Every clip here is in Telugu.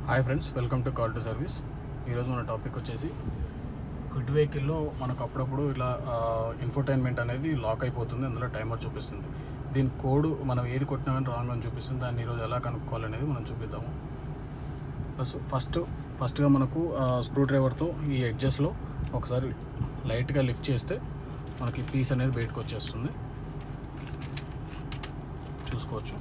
Hi friends, welcome to call to service. ఈరోజు మన టాపిక్ వచ్చేసి గుడ్ వెహికల్లో మనకు అప్పుడప్పుడు ఇలా ఇన్ఫోటైన్మెంట్ అనేది లాక్ అయిపోతుంది, అందులో టైమర్ చూపిస్తుంది. దీని కోడ్ మనం ఏది కొట్టినా కానీ రాంగ్ అని చూపిస్తుంది. దాన్ని ఈరోజు ఎలా కనుక్కోవాలనేది మనం చూపిద్దాము. ప్లస్ ఫస్ట్గా మనకు స్క్రూ డ్రైవర్తో ఈ ఎడ్జెస్లో ఒకసారి లైట్గా లిఫ్ట్ చేస్తే మనకి పీస్ అనేది బయటకు వచ్చేస్తుంది, చూసుకోవచ్చు.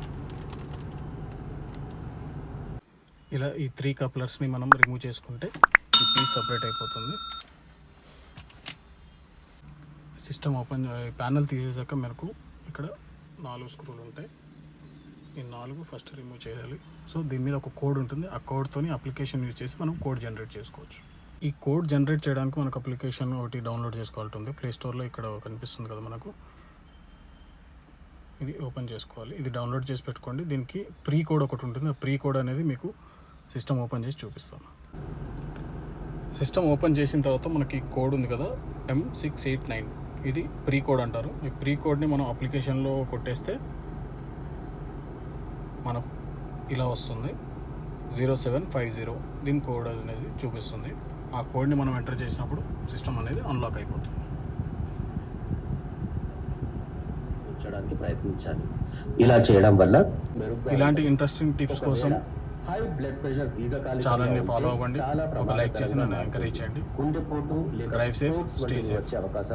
ఇలా ఈ 3 కప్లర్స్ని మనం రిమూవ్ చేసుకుంటే ఈ పీస్ సపరేట్ అయిపోతుంది. సిస్టమ్ ఓపెన్ ప్యానల్ తీసేసాక మనకు ఇక్కడ 4 స్క్రూలు ఉంటాయి. ఈ 4 ఫస్ట్ రిమూవ్ చేయాలి. సో దీని మీద ఒక కోడ్ ఉంటుంది. ఆ కోడ్తోని అప్లికేషన్ యూజ్ చేసి మనం కోడ్ జనరేట్ చేసుకోవచ్చు. ఈ కోడ్ జనరేట్ చేయడానికి మనకు అప్లికేషన్ ఒకటి డౌన్లోడ్ చేసుకోవాల్సి ఉంది. ప్లే స్టోర్లో ఇక్కడ కనిపిస్తుంది కదా మనకు, ఇది ఓపెన్ చేసుకోవాలి. ఇది డౌన్లోడ్ చేసి పెట్టుకోండి. దీనికి ప్రీ కోడ్ ఒకటి ఉంటుంది. ఆ ప్రీ కోడ్ అనేది మీకు సిస్టమ్ ఓపెన్ చేసి చూపిస్తాను. సిస్టమ్ ఓపెన్ చేసిన తర్వాత మనకి కోడ్ ఉంది కదా, M689, ఇది ప్రీ కోడ్ అంటారు. ఈ ప్రీ కోడ్ని మనం అప్లికేషన్లో కొట్టేస్తే మనకు ఇలా వస్తుంది, 0750. దీని కోడ్ అనేది చూపిస్తుంది. ఆ కోడ్ని మనం ఎంటర్ చేసినప్పుడు సిస్టమ్ అనేది అన్లాక్ అయిపోతుంది. ప్రయత్నించాలి. ఇలా చేయడం వల్ల ఇలాంటి ఇంట్రెస్టింగ్ టిప్స్ కోసం హై బ్లడ్ ప్రెషర్ ఛానల్ని ఫాలో అవ్వండి. ఒక లైక్ చేసి నన్ను ఎంకరేజ్ చేయండి. గుండెపోటు డ్రైవ్ సేఫ్, స్టే సేఫ్. వచ్చే అవకాశాలు